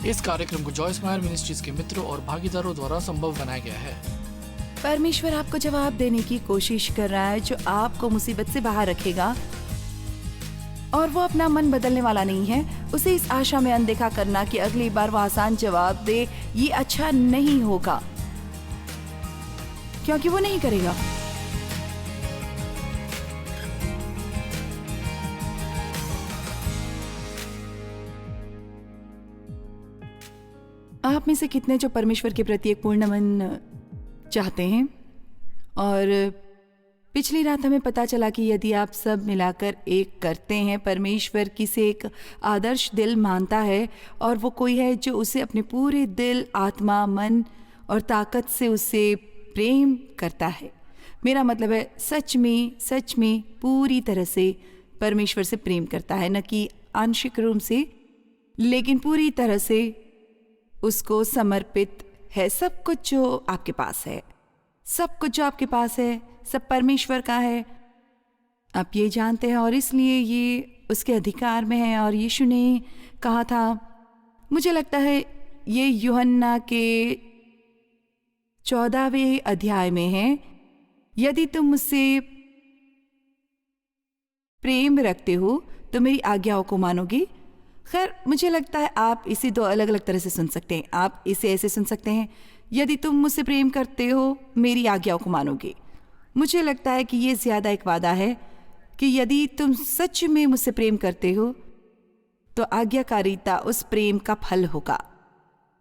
इस कार्यक्रम को जॉय स्माइल मिनिस्ट्रीज के मित्रों और भागीदारों द्वारा संभव बनाया गया है। परमेश्वर आपको जवाब देने की कोशिश कर रहा है, जो आपको मुसीबत से बाहर रखेगा, और वो अपना मन बदलने वाला नहीं है। उसे इस आशा में अनदेखा करना कि अगली बार वो आसान जवाब दे, ये अच्छा नहीं होगा, क्योंकि वो नहीं करेगा। आप में से कितने जो परमेश्वर के प्रति एक पूर्ण मन चाहते हैं? और पिछली रात हमें पता चला कि यदि आप सब मिलाकर एक करते हैं, परमेश्वर किसे एक आदर्श दिल मानता है, और वो कोई है जो उसे अपने पूरे दिल, आत्मा, मन और ताकत से उसे प्रेम करता है। मेरा मतलब है सच में पूरी तरह से परमेश्वर से प्रेम करता है, न कि आंशिक रूप से, लेकिन पूरी तरह से उसको समर्पित है। सब कुछ जो आपके पास है, सब कुछ जो आपके पास है, सब परमेश्वर का है। आप ये जानते हैं, और इसलिए ये उसके अधिकार में है। और यीशु ने कहा था, मुझे लगता है ये यूहन्ना के 14वें अध्याय में है, यदि तुम मुझसे प्रेम रखते हो तो मेरी आज्ञाओं को मानोगे। खैर, मुझे लगता है आप इसे दो अलग अलग तरह से सुन सकते हैं। आप इसे ऐसे सुन सकते हैं, यदि तुम मुझसे प्रेम करते हो मेरी आज्ञाओं को मानोगे। मुझे लगता है कि ये ज़्यादा एक वादा है कि यदि तुम सच में मुझसे प्रेम करते हो तो आज्ञाकारिता उस प्रेम का फल होगा।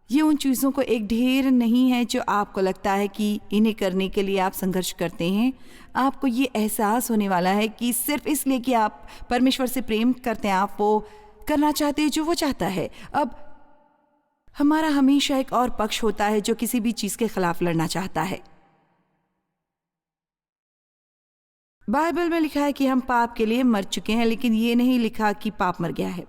ये उन चीज़ों को एक ढेर नहीं है जो आपको लगता है कि इन्हें करने के लिए आप संघर्ष करते हैं। आपको ये एहसास होने वाला है कि सिर्फ इसलिए कि आप परमेश्वर से प्रेम करते हैं, आप वो करना चाहते हैं जो वो चाहता है। अब हमारा हमेशा एक और पक्ष होता है जो किसी भी चीज़ के खिलाफ लड़ना चाहता है। बाइबल में लिखा है कि हम पाप के लिए मर चुके हैं, लेकिन ये नहीं लिखा कि पाप मर गया है।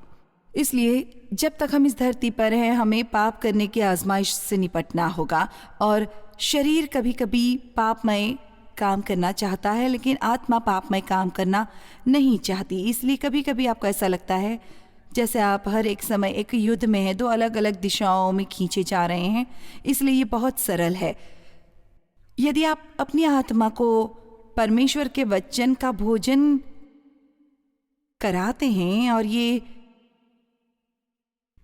इसलिए जब तक हम इस धरती पर हैं, हमें पाप करने की आजमाइश से निपटना होगा। और शरीर कभी कभी पापमय काम करना चाहता है, लेकिन आत्मा पापमय काम करना नहीं चाहती। इसलिए कभी कभी आपको ऐसा लगता है जैसे आप हर एक समय एक युद्ध में हैं, दो अलग अलग दिशाओं में खींचे जा रहे हैं। इसलिए ये बहुत सरल है। यदि आप अपनी आत्मा को परमेश्वर के वचन का भोजन कराते हैं, और ये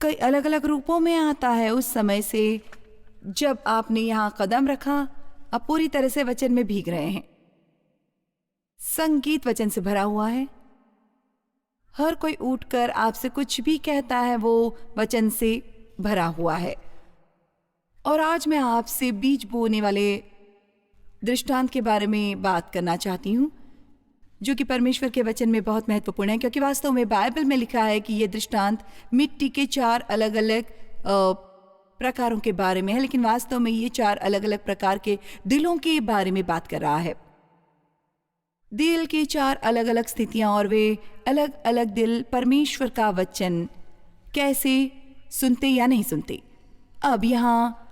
कई अलग अलग रूपों में आता है, उस समय से जब आपने यहाँ कदम रखा, आप पूरी तरह से वचन में भीग रहे हैं। संगीत वचन से भरा हुआ है। हर कोई उठकर आपसे कुछ भी कहता है, वो वचन से भरा हुआ है। और आज मैं आपसे बीज बोने वाले दृष्टांत के बारे में बात करना चाहती हूँ, जो कि परमेश्वर के वचन में बहुत महत्वपूर्ण है, क्योंकि वास्तव में बाइबल में लिखा है कि ये दृष्टांत मिट्टी के 4 अलग अलग प्रकारों के बारे में है, लेकिन वास्तव में ये 4 अलग अलग प्रकार के दिलों के बारे में बात कर रहा है। दिल की 4 अलग अलग स्थितियां, और वे अलग अलग दिल परमेश्वर का वचन कैसे सुनते या नहीं सुनते। अब यहाँ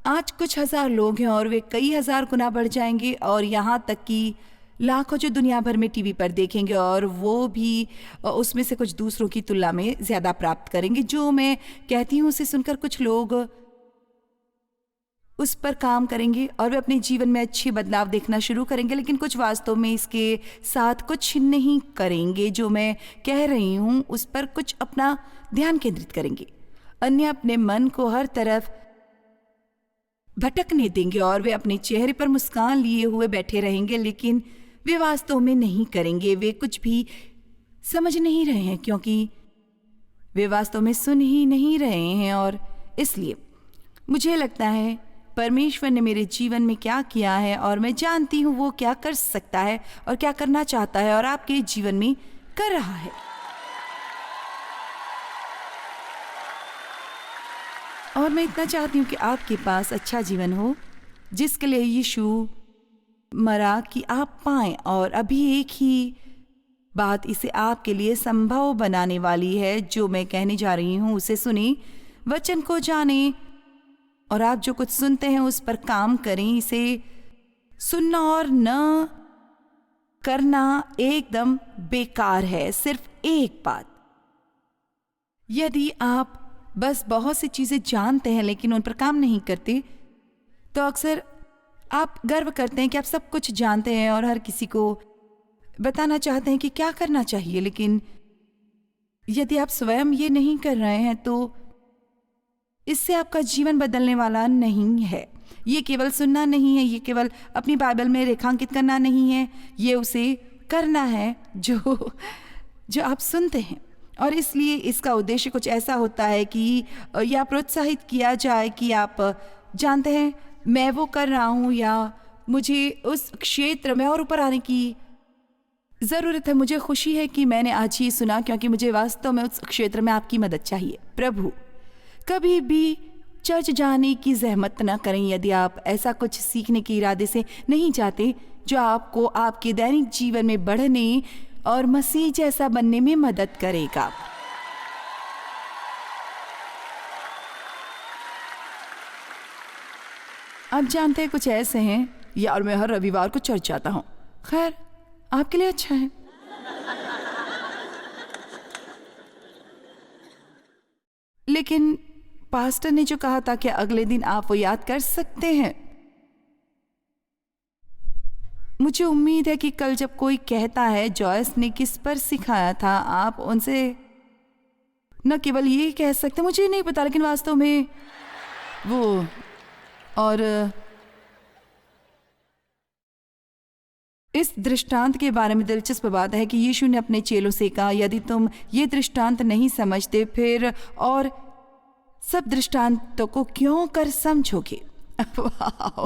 आज कुछ हजार लोग हैं, और वे कई हजार गुना बढ़ जाएंगे, और यहाँ तक कि लाखों जो दुनिया भर में टीवी पर देखेंगे, और वो भी उसमें से कुछ दूसरों की तुलना में ज़्यादा प्राप्त करेंगे। जो मैं कहती हूँ उसे सुनकर कुछ लोग उस पर काम करेंगे, और वे अपने जीवन में अच्छे बदलाव देखना शुरू करेंगे, लेकिन कुछ वास्तव में इसके साथ कुछ नहीं करेंगे। जो मैं कह रही हूँ उस पर कुछ अपना ध्यान केंद्रित करेंगे। अन्य अपने मन को हर तरफ भटकने देंगे, और वे अपने चेहरे पर मुस्कान लिए हुए बैठे रहेंगे, लेकिन वे वास्तव में नहीं करेंगे। वे कुछ भी समझ नहीं रहे हैं, क्योंकि वे वास्तव में सुन ही नहीं रहे हैं। और इसलिए मुझे लगता है परमेश्वर ने मेरे जीवन में क्या किया है, और मैं जानती हूँ वो क्या कर सकता है और क्या करना चाहता है, और आपके जीवन में कर रहा है। और मैं इतना चाहती हूँ कि आपके पास अच्छा जीवन हो, जिसके लिए यीशु मरा कि आप पाएं। और अभी एक ही बात इसे आपके लिए संभव बनाने वाली है। जो मैं कहने जा रही हूँ उसे सुनी, वचन को जाने, और आप जो कुछ सुनते हैं उस पर काम करें। इसे सुनना और न करना एकदम बेकार है। सिर्फ एक बात, यदि आप बस बहुत सी चीज़ें जानते हैं लेकिन उन पर काम नहीं करते, तो अक्सर आप गर्व करते हैं कि आप सब कुछ जानते हैं और हर किसी को बताना चाहते हैं कि क्या करना चाहिए, लेकिन यदि आप स्वयं ये नहीं कर रहे हैं तो इससे आपका जीवन बदलने वाला नहीं है। ये केवल सुनना नहीं है, ये केवल अपनी बाइबल में रेखांकित करना नहीं है, ये उसे करना है जो आप सुनते हैं। और इसलिए इसका उद्देश्य कुछ ऐसा होता है कि या प्रोत्साहित किया जाए कि आप जानते हैं मैं वो कर रहा हूँ या मुझे उस क्षेत्र में और ऊपर आने की ज़रूरत है। मुझे खुशी है कि मैंने आज ये सुना क्योंकि मुझे वास्तव में उस क्षेत्र में आपकी मदद चाहिए। प्रभु, कभी भी चर्च जाने की जहमत न करें यदि आप ऐसा कुछ सीखने के इरादे से नहीं चाहते जो आपको आपके दैनिक जीवन में बढ़ने और मसीह जैसा बनने में मदद करेगा। आप जानते हैं कुछ ऐसे हैं या और मैं हर रविवार को चर्च जाता हूँ। खैर, आपके लिए अच्छा है। लेकिन पास्टर ने जो कहा था कि अगले दिन आप वो याद कर सकते हैं। मुझे उम्मीद है कि कल जब कोई कहता है जॉयस ने किस पर सिखाया था, आप उनसे न केवल ये कह सकते, मुझे नहीं पता, लेकिन वास्तव में वो और इस दृष्टांत के बारे में दिलचस्प बात है कि यीशु ने अपने चेलों से कहा, यदि तुम ये दृष्टांत नहीं समझते फिर और सब दृष्टांतों को क्यों कर समझोगे। वाह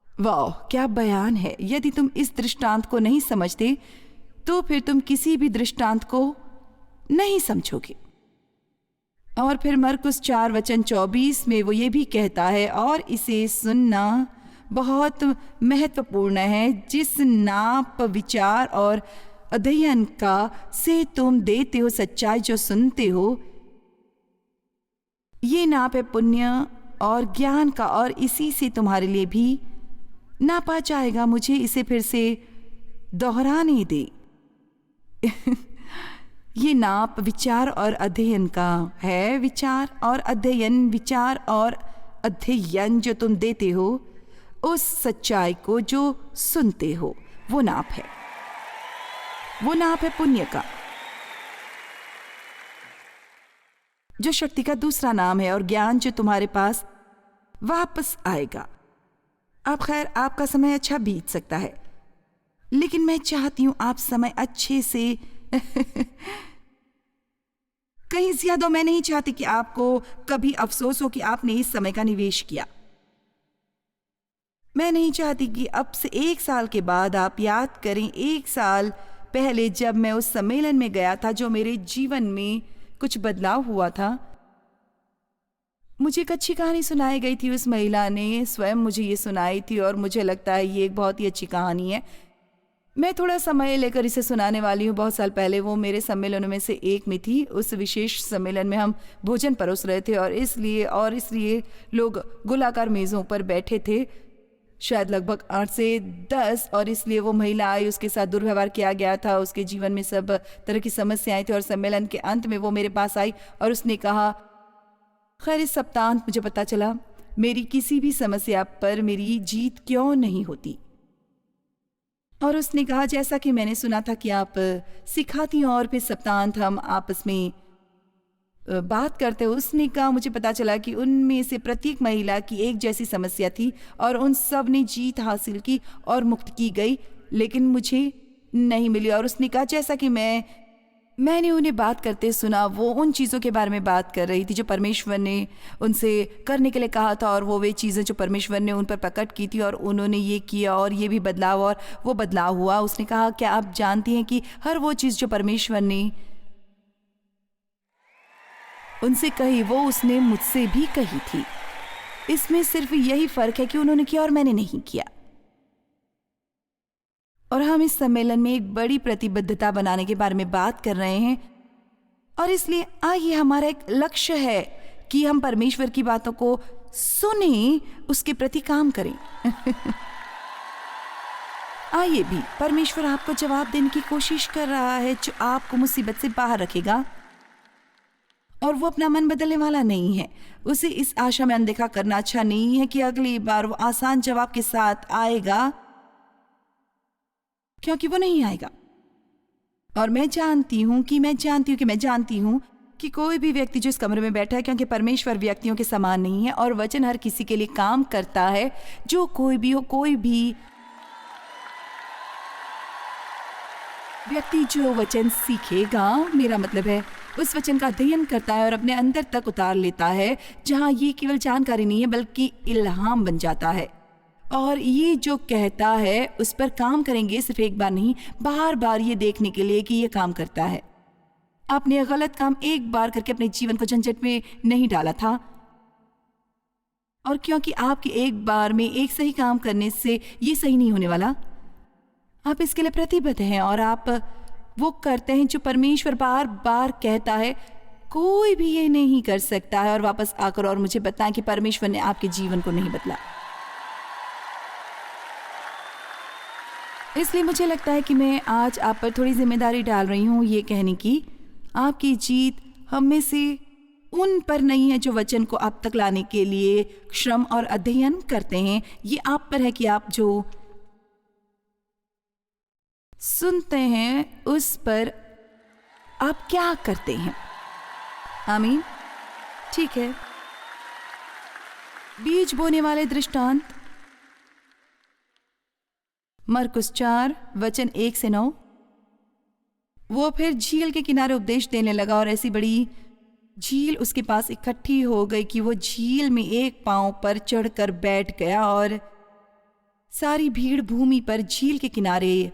वाह, क्या बयान है। यदि तुम इस दृष्टांत को नहीं समझते तो फिर तुम किसी भी दृष्टांत को नहीं समझोगे। और फिर मरकुस 4:24 में वो ये भी कहता है, और इसे सुनना बहुत महत्वपूर्ण है, जिस नाप विचार और अध्ययन का से तुम देते हो सच्चाई जो सुनते हो, ये नाप है पुण्य और ज्ञान का, और इसी से तुम्हारे लिए भी नापा जाएगा। मुझे इसे फिर से दोहराने दे। ये नाप विचार और अध्ययन का है। विचार और अध्ययन, विचार और अध्ययन जो तुम देते हो उस सच्चाई को जो सुनते हो, वो नाप है। वो नाप है पुण्य का, जो शक्ति का दूसरा नाम है, और ज्ञान जो तुम्हारे पास वापस आएगा। अब खैर, आपका समय अच्छा बीत सकता है, लेकिन मैं चाहती हूं आप समय अच्छे से कहीं ज्यादा। मैं नहीं चाहती कि आपको कभी अफसोस हो कि आपने इस समय का निवेश किया। मैं नहीं चाहती कि अब से 1 साल के बाद आप याद करें 1 साल पहले जब मैं उस सम्मेलन में गया था, जो मेरे जीवन में कुछ बदलाव हुआ था। मुझे एक अच्छी कहानी सुनाई गई थी, उस महिला ने स्वयं मुझे ये सुनाई थी और मुझे लगता है ये एक बहुत ही अच्छी कहानी है। मैं थोड़ा समय लेकर इसे सुनाने वाली हूँ। बहुत साल पहले वो मेरे सम्मेलनों में से एक में थी। उस विशेष सम्मेलन में हम भोजन परोस रहे थे और इसलिए लोग गोलाकार मेज़ों पर बैठे थे, शायद लगभग 8 से 10, और इसलिए वो महिला आई, उसके साथ दुर्व्यवहार किया गया था, उसके जीवन में सब तरह की समस्याएं थी। और सम्मेलन के अंत में वो मेरे पास आई और उसने कहा, खैर इस सप्ताह मुझे पता चला मेरी किसी भी समस्या पर मेरी जीत क्यों नहीं होती। और उसने कहा, जैसा कि मैंने सुना था कि आप सिखाती हैं और फिर सप्ताहांत हम आपस में बात करते हो। उसने कहा, मुझे पता चला कि उनमें से प्रत्येक महिला की एक जैसी समस्या थी और उन सब ने जीत हासिल की और मुक्त की गई, लेकिन मुझे नहीं मिली। और उसने कहा, जैसा कि मैंने उन्हें बात करते सुना, वो उन चीज़ों के बारे में बात कर रही थी जो परमेश्वर ने उनसे करने के लिए कहा था, और वो वे चीज़ें जो परमेश्वर ने उन पर प्रकट की थी, और उन्होंने ये किया और ये भी बदलाव और वो बदलाव हुआ। उसने कहा, क्या आप जानती हैं कि हर वो चीज़ जो परमेश्वर ने उनसे कही, वो उसने मुझसे भी कही थी। इसमें सिर्फ यही फ़र्क है कि उन्होंने किया और मैंने नहीं किया। और हम इस सम्मेलन में एक बड़ी प्रतिबद्धता बनाने के बारे में बात कर रहे हैं, और इसलिए आइए, हमारा एक लक्ष्य है कि हम परमेश्वर की बातों को सुने, उसके प्रति काम करें। आइए भी, परमेश्वर आपको जवाब देने की कोशिश कर रहा है, जो आपको मुसीबत से बाहर रखेगा और वो अपना मन बदलने वाला नहीं है। उसे इस आशा में अनदेखा करना अच्छा नहीं है कि अगली बार वो आसान जवाब के साथ आएगा, क्योंकि वो नहीं आएगा। और मैं जानती हूं कि कोई भी व्यक्ति जो इस कमरे में बैठा है, क्योंकि परमेश्वर व्यक्तियों के समान नहीं है और वचन हर किसी के लिए काम करता है, जो कोई भी हो, कोई भी व्यक्ति जो वचन सीखेगा, मेरा मतलब है उस वचन का अध्ययन करता है और अपने अंदर तक उतार लेता है, जहां ये केवल जानकारी नहीं है बल्कि इल्हाम बन जाता है। और ये जो कहता है उस पर काम करेंगे, सिर्फ एक बार नहीं, बार बार ये देखने के लिए कि ये काम करता है। आपने गलत काम एक बार करके अपने जीवन को झंझट में नहीं डाला था, और क्योंकि आपके एक बार में एक सही काम करने से ये सही नहीं होने वाला, आप इसके लिए प्रतिबद्ध हैं और आप वो करते हैं जो परमेश्वर बार बार कहता है। कोई भी ये नहीं कर सकता है और वापस आकर और मुझे बताएं कि परमेश्वर ने आपके जीवन को नहीं बदला। इसलिए मुझे लगता है कि मैं आज आप पर थोड़ी जिम्मेदारी डाल रही हूँ ये कहने की, आपकी जीत हम में से उन पर नहीं है जो वचन को आप तक लाने के लिए श्रम और अध्ययन करते हैं। ये आप पर है कि आप जो सुनते हैं उस पर आप क्या करते हैं। आमीन। ठीक है, बीज बोने वाले दृष्टांत, मरकुस 4 वचन 1 से 9। वो फिर झील के किनारे उपदेश देने लगा और ऐसी बड़ी झील उसके पास इकट्ठी हो गई कि वो झील में एक पांव पर चढ़कर बैठ गया और सारी भीड़ भूमि पर झील के किनारे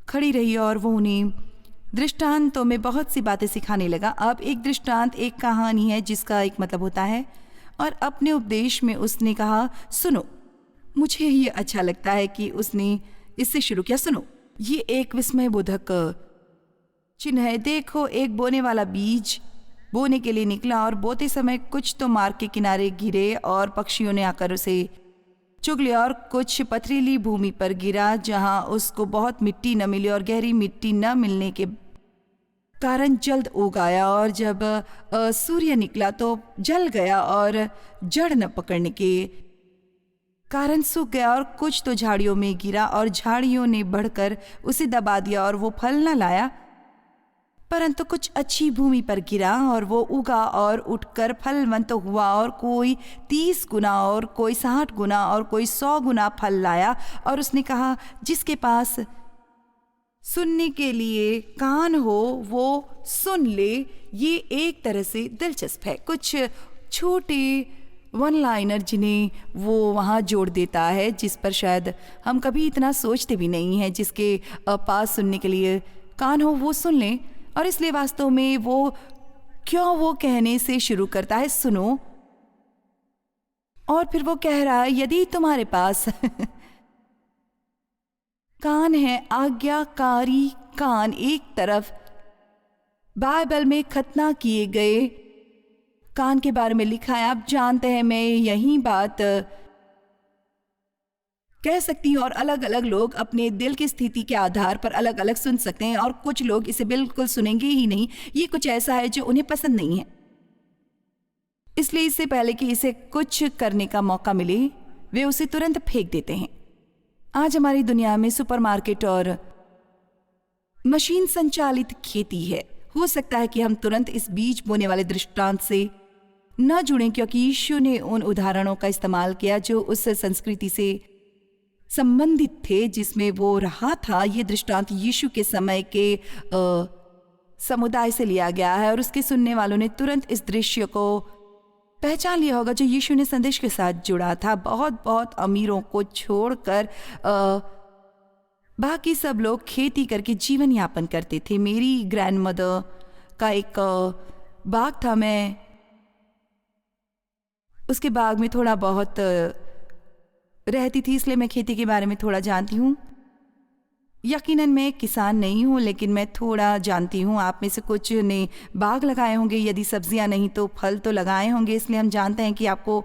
खड़ी रही और वो उन्हें दृष्टांतों में बहुत सी बातें सिखाने लगा। अब एक दृष्टांत एक कहानी है जिसका एक मतलब होता है, और अपने उपदेश में उसने कहा, सुनो। मुझे ये अच्छा लगता है कि उसने इससे शुरू किया, सुनो। ये एक विस्मयबोधक चिन्ह है। देखो, एक बोने वाला बीज बोने के लिए निकला और बोते समय कुछ तो मार्ग के किनारे गिरे और पक्षियों ने आकर उसे चुग लिया, और कुछ पथरीली भूमि पर गिरा जहां उसको बहुत मिट्टी न मिली और गहरी मिट्टी न मिलने के कारण जल्द उग आया, और जब सूर्य निकला तो जल गया और जड़ न पकड़ने के कारण सूख गया। और कुछ तो झाड़ियों में गिरा और झाड़ियों ने बढ़कर उसे दबा दिया और वो फल न लाया। परंतु कुछ अच्छी भूमि पर गिरा और वो उगा और उठकर फलवंत हुआ, और कोई 30 गुना और कोई 60 गुना और कोई 100 गुना फल लाया। और उसने कहा, जिसके पास सुनने के लिए कान हो वो सुन ले। ये एक तरह से दिलचस्प है, कुछ छोटे वन लाइनर जिन्हें वो वहाँ जोड़ देता है, जिस पर शायद हम कभी इतना सोचते भी नहीं हैं। जिसके पास सुनने के लिए कान हो वो सुन ले। और इसलिए वास्तव में वो कहने से शुरू करता है, सुनो, और फिर वो कह रहा है, यदि तुम्हारे पास कान है, आज्ञाकारी कान। एक तरफ बाइबल में खतना किए गए कान के बारे में लिखा है। आप जानते हैं, मैं यही बात कह सकती हूँ, और अलग अलग लोग अपने दिल की स्थिति के आधार पर अलग अलग सुन सकते हैं, और कुछ लोग इसे बिल्कुल सुनेंगे ही नहीं। ये कुछ ऐसा है जो उन्हें पसंद नहीं है, इसलिए इससे पहले कि इसे कुछ करने का मौका मिले वे उसे तुरंत फेंक देते हैं। आज हमारी दुनिया में सुपरमार्केट और मशीन संचालित खेती है। हो सकता है कि हम तुरंत इस बीज बोने वाले दृष्टांत से न जुड़ें, क्योंकि यीशु ने उन उदाहरणों का इस्तेमाल किया जो उस संस्कृति से संबंधित थे जिसमें वो रहा था। ये दृष्टांत यीशु के समय के समुदाय से लिया गया है, और उसके सुनने वालों ने तुरंत इस दृश्य को पहचान लिया होगा जो यीशु ने संदेश के साथ जुड़ा था। बहुत बहुत अमीरों को छोड़कर बाकी सब लोग खेती करके जीवन यापन करते थे। मेरी ग्रैंडमदर का एक बाग था, मैं उसके बाग में थोड़ा बहुत रहती थी, इसलिए मैं खेती के बारे में थोड़ा जानती हूँ। यकीनन मैं किसान नहीं हूँ, लेकिन मैं थोड़ा जानती हूँ। आप में से कुछ ने बाग लगाए होंगे, यदि सब्जियाँ नहीं तो फल तो लगाए होंगे। इसलिए हम जानते हैं कि आपको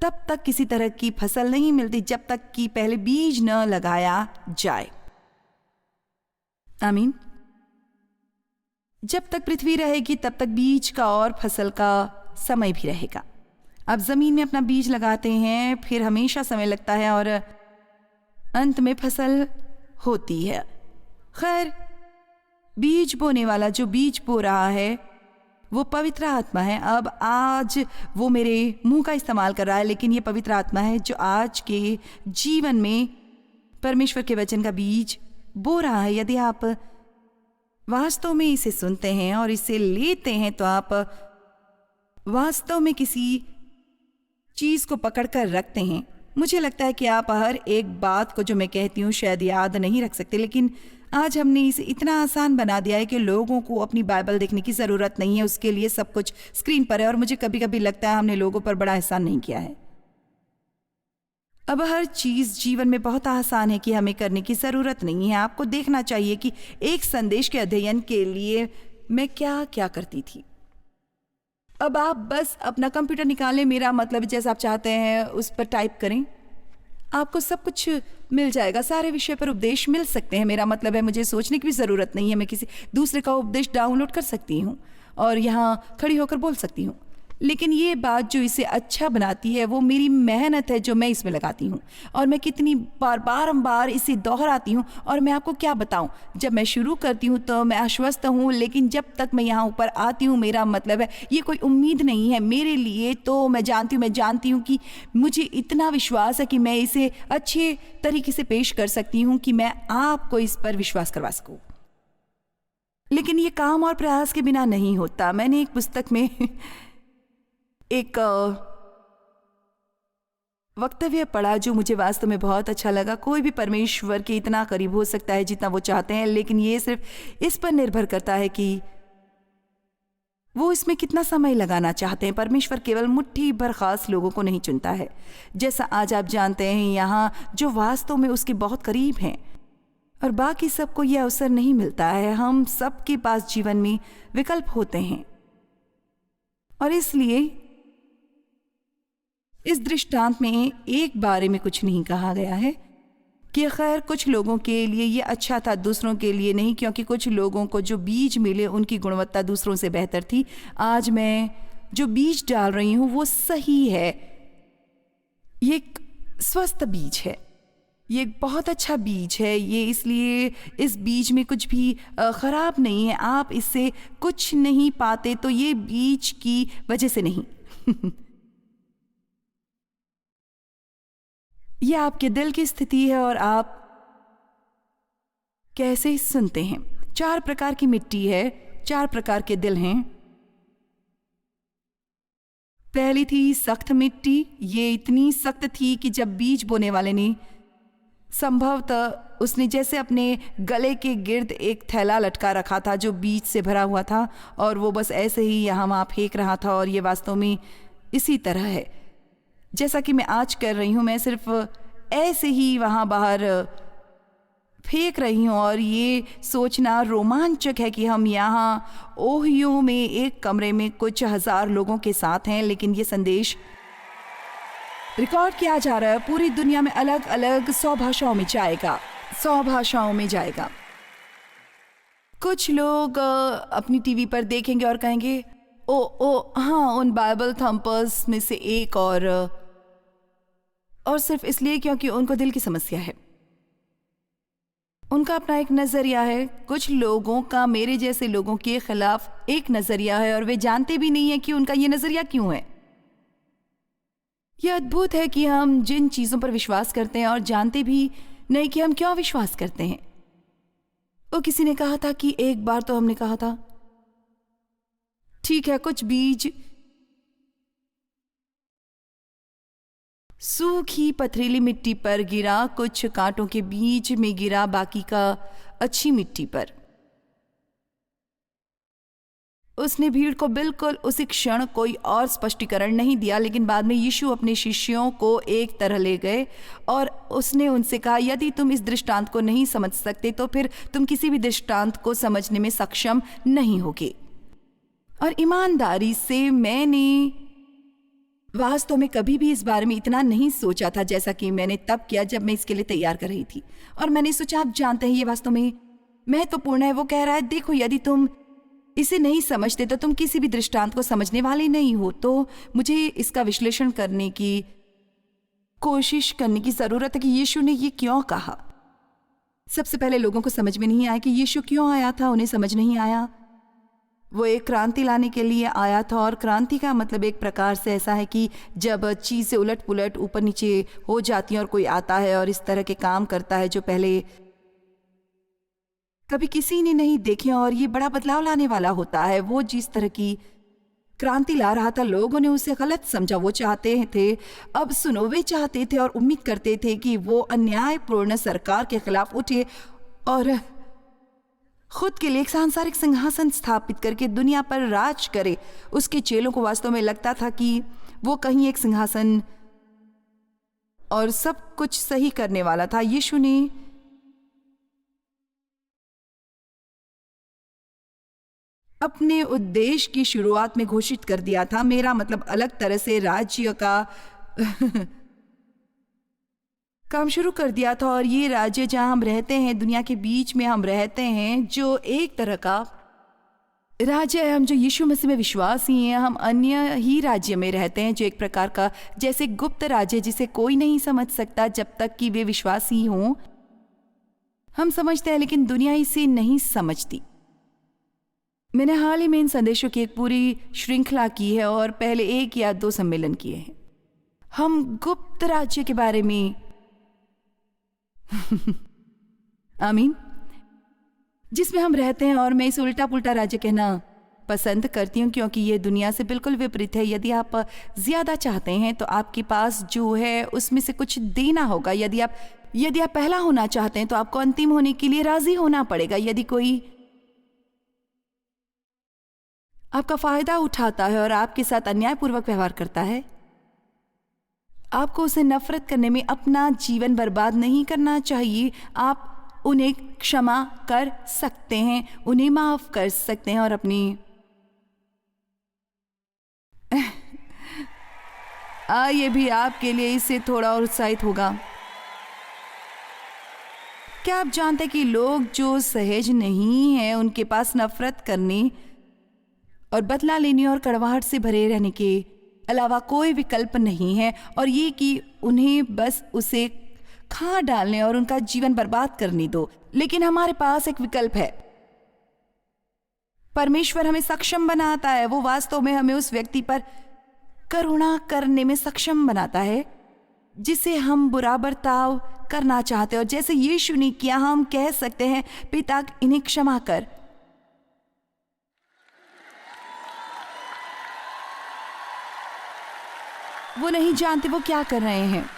तब तक किसी तरह की फसल नहीं मिलती जब तक कि पहले बीज न लगाया जाए। आमीन। जब तक पृथ्वी रहेगी तब तक बीज का और फसल का समय भी रहेगा। आप जमीन में अपना बीज लगाते हैं, फिर हमेशा समय लगता है और अंत में फसल होती है। खैर, बीज बोने वाला जो बीज बो रहा है वो पवित्र आत्मा है। अब आज वो मेरे मुंह का इस्तेमाल कर रहा है, लेकिन ये पवित्र आत्मा है जो आज के जीवन में परमेश्वर के वचन का बीज बो रहा है। यदि आप वास्तव में इसे सुनते हैं और इसे लेते हैं तो आप वास्तव में किसी चीज को पकड़कर रखते हैं। मुझे लगता है कि आप हर एक बात को जो मैं कहती हूँ शायद याद नहीं रख सकते, लेकिन आज हमने इसे इतना आसान बना दिया है कि लोगों को अपनी बाइबल देखने की ज़रूरत नहीं है, उसके लिए सब कुछ स्क्रीन पर है। और मुझे कभी कभी लगता है हमने लोगों पर बड़ा एहसान नहीं किया है। अब हर चीज़ जीवन में बहुत आसान है कि हमें करने की ज़रूरत नहीं है। आपको देखना चाहिए कि एक संदेश के अध्ययन के लिए मैं क्या क्या करती थी। अब आप बस अपना कंप्यूटर निकालें, मेरा मतलब जैसा आप चाहते हैं उस पर टाइप करें, आपको सब कुछ मिल जाएगा। सारे विषय पर उपदेश मिल सकते हैं। मेरा मतलब है मुझे सोचने की भी ज़रूरत नहीं है। मैं किसी दूसरे का उपदेश डाउनलोड कर सकती हूँ और यहाँ खड़ी होकर बोल सकती हूँ। लेकिन ये बात जो इसे अच्छा बनाती है वो मेरी मेहनत है जो मैं इसमें लगाती हूँ, और मैं कितनी बारंबार इसे दोहराती हूँ। और मैं आपको क्या बताऊँ, जब मैं शुरू करती हूँ तो मैं आश्वस्त हूँ, लेकिन जब तक मैं यहाँ ऊपर आती हूँ, मेरा मतलब है ये कोई उम्मीद नहीं है मेरे लिए। तो मैं जानती हूँ कि मुझे इतना विश्वास है कि मैं इसे अच्छे तरीके से पेश कर सकती हूँ कि मैं आपको इस पर विश्वास करवा सकूँ। लेकिन ये काम और प्रयास के बिना नहीं होता। मैंने एक पुस्तक में एक वक्तव्य पढ़ा जो मुझे वास्तव में बहुत अच्छा लगा। कोई भी परमेश्वर के इतना करीब हो सकता है जितना वो चाहते हैं, लेकिन ये सिर्फ इस पर निर्भर करता है कि वो इसमें कितना समय लगाना चाहते हैं। परमेश्वर केवल मुट्ठी भर खास लोगों को नहीं चुनता है, जैसा आज आप जानते हैं यहाँ, जो वास्तव में उसके बहुत करीब हैं, और बाकी सबको यह अवसर नहीं मिलता है। हम सबके पास जीवन में विकल्प होते हैं, और इसलिए इस दृष्टांत में एक बारे में कुछ नहीं कहा गया है कि खैर कुछ लोगों के लिए ये अच्छा था, दूसरों के लिए नहीं, क्योंकि कुछ लोगों को जो बीज मिले उनकी गुणवत्ता दूसरों से बेहतर थी। आज मैं जो बीज डाल रही हूँ वो सही है, ये एक स्वस्थ बीज है, ये एक बहुत अच्छा बीज है। ये इसलिए इस बीज में कुछ भी खराब नहीं है। आप इससे कुछ नहीं पाते तो ये बीज की वजह से नहीं यह आपके दिल की स्थिति है और आप कैसे सुनते हैं। 4 प्रकार की मिट्टी है, 4 प्रकार के दिल हैं। पहली थी सख्त मिट्टी। ये इतनी सख्त थी कि जब बीज बोने वाले ने संभवतः उसने जैसे अपने गले के गिर्द एक थैला लटका रखा था जो बीज से भरा हुआ था, और वो बस ऐसे ही यहाँ वहाँ फेंक रहा था। और ये वास्तव में इसी तरह है जैसा कि मैं आज कर रही हूँ। मैं सिर्फ ऐसे ही वहाँ बाहर फेंक रही हूँ, और ये सोचना रोमांचक है कि हम यहाँ ओहियो में एक कमरे में कुछ 1000 लोगों के साथ हैं, लेकिन ये संदेश रिकॉर्ड किया जा रहा है। पूरी दुनिया में अलग अलग 100 भाषाओं में जाएगा, 100 भाषाओं में जाएगा। कुछ लोग अपनी टीवी पर देखेंगे और कहेंगे ओ हाँ, उन बाइबल थंपर्स में से एक, और सिर्फ इसलिए क्योंकि उनको दिल की समस्या है। उनका अपना एक नज़रिया है। कुछ लोगों का मेरे जैसे लोगों के खिलाफ एक नज़रिया है, और वे जानते भी नहीं है कि उनका ये नज़रिया क्यों है। यह अद्भुत है कि हम जिन चीज़ों पर विश्वास करते हैं और जानते भी नहीं कि हम क्यों विश्वास करते हैं। वो किसी ने कहा था कि एक बार तो हमने कहा था ठीक है, कुछ बीज सूखी पथरीली मिट्टी पर गिरा, कुछ कांटों के बीच में गिरा, बाकी का अच्छी मिट्टी पर। उसने भीड़ को बिल्कुल उसी क्षण कोई और स्पष्टीकरण नहीं दिया, लेकिन बाद में यीशु अपने शिष्यों को एक तरह ले गए और उसने उनसे कहा, यदि तुम इस दृष्टांत को नहीं समझ सकते तो फिर तुम किसी भी दृष्टांत को समझने में सक्षम नहीं होगे। और ईमानदारी से मैंने वास्तव में कभी भी इस बारे में इतना नहीं सोचा था जैसा कि मैंने तब किया जब मैं इसके लिए तैयार कर रही थी। और मैंने सोचा, आप जानते हैं ये वास्तव में महत्वपूर्ण है। वो कह रहा है, देखो, यदि तुम इसे नहीं समझते तो तुम किसी भी दृष्टांत को समझने वाले नहीं हो। तो मुझे इसका विश्लेषण करने की कोशिश करने की जरूरत है कि यीशु ने ये क्यों कहा। सबसे पहले लोगों को समझ में नहीं आया कि यीशु क्यों आया था। उन्हें समझ नहीं आया। वो एक क्रांति लाने के लिए आया था, और क्रांति का मतलब एक प्रकार से ऐसा है कि जब चीज़ें उलट पुलट ऊपर नीचे हो जाती हैं और कोई आता है और इस तरह के काम करता है जो पहले कभी किसी ने नहीं देखे, और ये बड़ा बदलाव लाने वाला होता है। वो जिस तरह की क्रांति ला रहा था, लोगों ने उसे गलत समझा। वो चाहते थे, अब सुनो, वे चाहते थे और उम्मीद करते थे कि वो अन्यायपूर्ण सरकार के खिलाफ उठे और खुद के लिए एक सांसारिक सिंहासन स्थापित करके दुनिया पर राज करे। उसके चेलों को वास्तव में लगता था कि वो कहीं एक सिंहासन और सब कुछ सही करने वाला था। यीशु ने अपने उद्देश्य की शुरुआत में घोषित कर दिया था, मेरा मतलब अलग तरह से राज्य का काम शुरू कर दिया था। और ये राज्य जहां हम रहते हैं, दुनिया के बीच में हम रहते हैं, जो एक तरह का राज्य है। हम जो यीशु मसीह में विश्वासी हैं, हम अन्य ही राज्य में रहते हैं, जो एक प्रकार का जैसे गुप्त राज्य जिसे कोई नहीं समझ सकता जब तक कि वे विश्वासी हों। हम समझते हैं लेकिन दुनिया इसे नहीं समझती। मैंने हाल ही में इन संदेशों की एक पूरी श्रृंखला की है और पहले 1 या 2 सम्मेलन किए हैं। हम गुप्त राज्य के बारे में आमीन, जिसमें हम रहते हैं। और मैं इसे उल्टा पुल्टा राज्य कहना पसंद करती हूँ क्योंकि ये दुनिया से बिल्कुल विपरीत है। यदि आप ज्यादा चाहते हैं तो आपके पास जो है उसमें से कुछ देना होगा। यदि आप पहला होना चाहते हैं तो आपको अंतिम होने के लिए राजी होना पड़ेगा। यदि कोई आपका फायदा उठाता है और आपके साथ अन्यायपूर्वक व्यवहार करता है, आपको उसे नफरत करने में अपना जीवन बर्बाद नहीं करना चाहिए। आप उन्हें क्षमा कर सकते हैं, उन्हें माफ कर सकते हैं और अपनी ये भी आपके लिए इससे थोड़ा और उत्साहित होगा। क्या आप जानते हैं कि लोग जो सहज नहीं हैं, उनके पास नफरत करने और बदला लेने और कड़वाहट से भरे रहने के अलावा कोई विकल्प नहीं है, और ये कि उन्हें बस उसे खा डालने और उनका जीवन बर्बाद करने दो। लेकिन हमारे पास एक विकल्प है। परमेश्वर हमें सक्षम बनाता है। वो वास्तव में हमें उस व्यक्ति पर करुणा करने में सक्षम बनाता है जिसे हम बुरा बर्ताव करना चाहते हैं। और जैसे यीशु ने किया, हम कह सकते हैं, पिता इन्हें क्षमा कर। वो नहीं जानते वो क्या कर रहे हैं।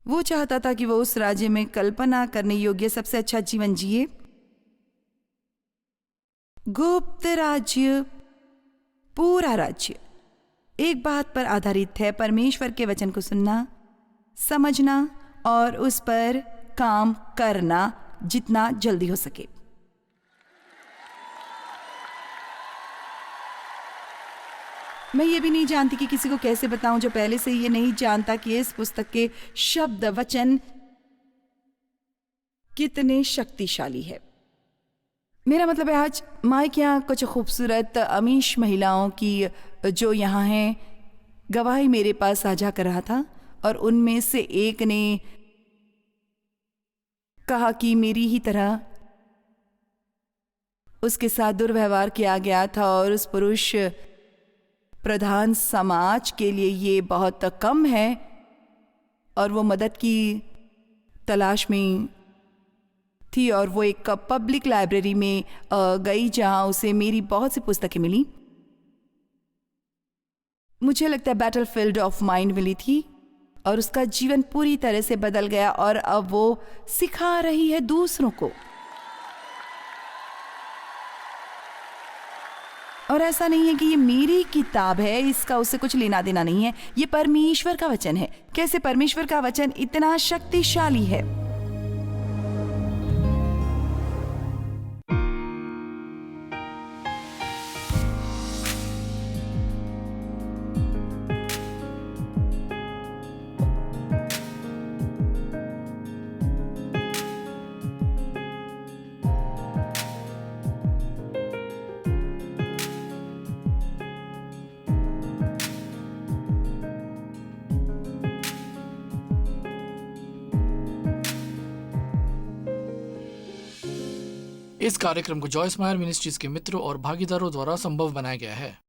वो चाहता था कि वो उस राज्य में कल्पना करने योग्य सबसे अच्छा जीवन जिए। गुप्त राज्य, पूरा राज्य एक बात पर आधारित है, परमेश्वर के वचन को सुनना, समझना और उस पर काम करना जितना जल्दी हो सके। मैं ये भी नहीं जानती कि किसी को कैसे बताऊं जो पहले से ये नहीं जानता कि इस पुस्तक के शब्द वचन कितने शक्तिशाली है। मेरा मतलब है, आज माइक यहाँ कुछ खूबसूरत अमीश महिलाओं की जो यहाँ हैं गवाही मेरे पास साझा कर रहा था, और उनमें से एक ने कहा कि मेरी ही तरह उसके साथ दुर्व्यवहार किया गया था और उस पुरुष प्रधान समाज के लिए ये बहुत कम है, और वो मदद की तलाश में थी। और वो एक पब्लिक लाइब्रेरी में गई जहां उसे मेरी बहुत सी पुस्तकें मिली। मुझे लगता है बैटलफील्ड ऑफ माइंड मिली थी, और उसका जीवन पूरी तरह से बदल गया और अब वो सिखा रही है दूसरों को। और ऐसा नहीं है कि ये मेरी किताब है, इसका उससे कुछ लेना देना नहीं है। ये परमेश्वर का वचन है। कैसे परमेश्वर का वचन इतना शक्तिशाली है। इस कार्यक्रम को जॉयस मायर मिनिस्ट्रीज के मित्रों और भागीदारों द्वारा संभव बनाया गया है।